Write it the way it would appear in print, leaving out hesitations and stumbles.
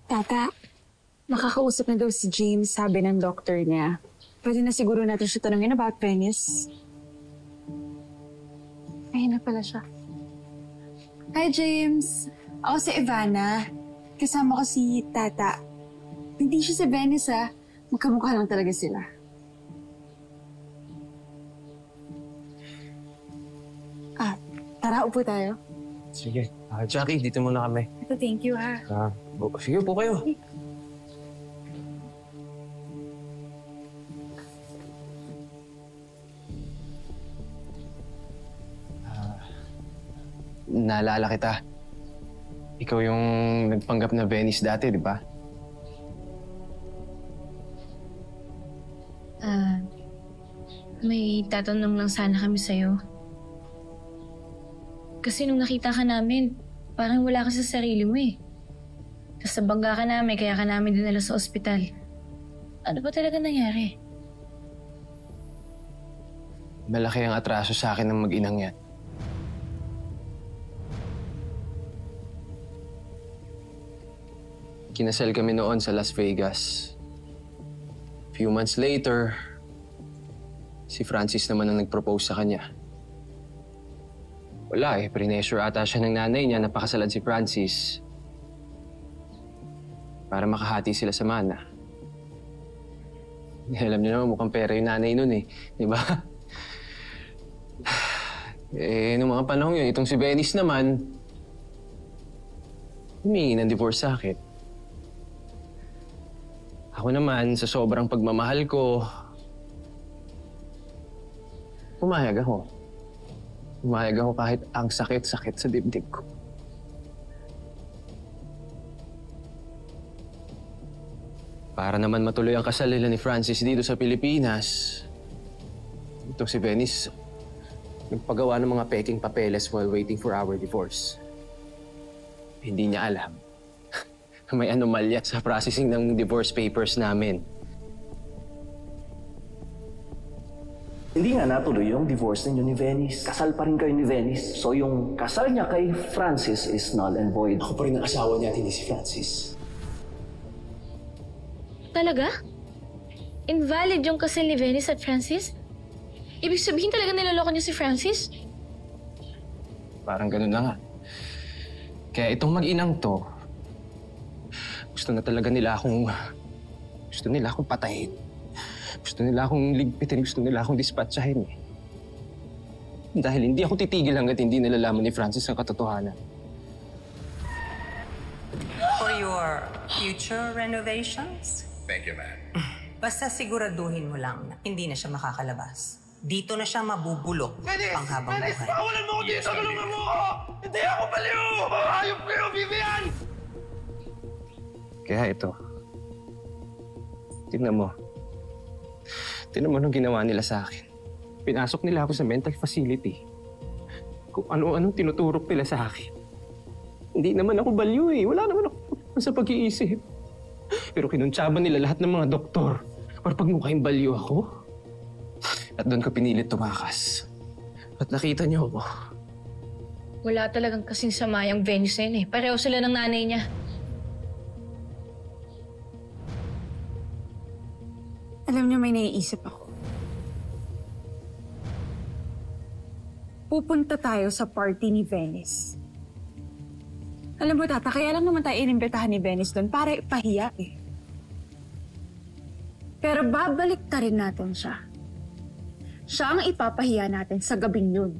Tata, makakausap na daw si James, sabi ng doctor niya. Pwede na siguro natin siya tanungin about Venice. Ayun na pala siya. Hi, James. Ako si Ivana. Kasama ko si Tata. Hindi siya sa Venice, ah. Magkamukha lang talaga sila. Tara, upo tayo. Sige. Jackie, dito muna kami. Ito, thank you, ha. Sige, upo kayo. Naalala kita. Ikaw yung nagpanggap na Venice dati, di ba? May tatanong lang sana kami sa'yo. Kasi nung nakita ka namin, parang wala ka sa sarili mo eh. Tapos nabangga ka namin, kaya ka namin dinala sa ospital. Ano ba talaga nangyari? Malaki ang atraso sa akin ng mag-inang yan. Kinasal kami noon sa Las Vegas. Few months later, si Francis naman ang nag-propose sa kanya. Wala eh, pressure ata siya ng nanay niya na pakasalan si Francis para makahati sila sa mana. Alam niyo naman, mukhang pera yung nanay nun eh, di ba? Nung mga panahon yun, itong si Venice naman, humingi ng divorce sa akin. Ako naman, sa sobrang pagmamahal ko, pumayag ako. Pumayag ako kahit ang sakit-sakit sa dibdib ko. Para naman matuloy ang kasal nila ni Francis dito sa Pilipinas, itong si Venice, nagpagawa ng mga peking papeles while waiting for our divorce. Hindi niya alam. May anomalya sa processing ng divorce papers namin. Hindi nga natuloy yung divorce ninyo ni Venice. Kasal pa rin kayo ni Venice. So yung kasal niya kay Francis is null and void. Ako pa rin ang asawa niya at hindi si Francis. Talaga? Invalid yung kasal ni Venice at Francis? Ibig sabihin talaga niloloko niyo si Francis? Parang ganun na nga. Kaya itong mag-inang to, gusto na talaga nila akong... Gusto nila akong patayin. Gusto nila akong ligpitin. Gusto nila akong dispatchahin eh. Dahil hindi ako titigil hanggat hindi nalalaman ni Francis ang katotohanan. For your future renovations? Thank you, ma'am. Basta siguraduhin mo lang na hindi na siya makakalabas. Dito na siya mabubulok panghabang buhay. Pawalan mo ko dito! Tulungan mo ako! Hindi ako baliw! Hayop kayo, Vivian! Kaya ito. Tingnan mo. Tingnan mo nung ginawa nila sa akin. Pinasok nila ako sa mental facility. Kung ano-anong tinuturok nila sa akin. Hindi naman ako baliw eh. Wala naman ako sa pag-iisip. Pero kinuntsaban nila lahat ng mga doktor para pagmukhang baliw ako. At doon ko pinilit tumakas. At nakita niyo ako. Wala talagang kasing sama yung Venice na yun eh. Pareho sila ng nanay niya. Alam niyo, may naiisip ako. Pupunta tayo sa party ni Venice. Alam mo, Tata, kaya lang naman tayo inimbitahan ni Venice doon para ipahiya eh. Pero babalik ta rin natin siya. Siya ang ipapahiya natin sa gabing yun.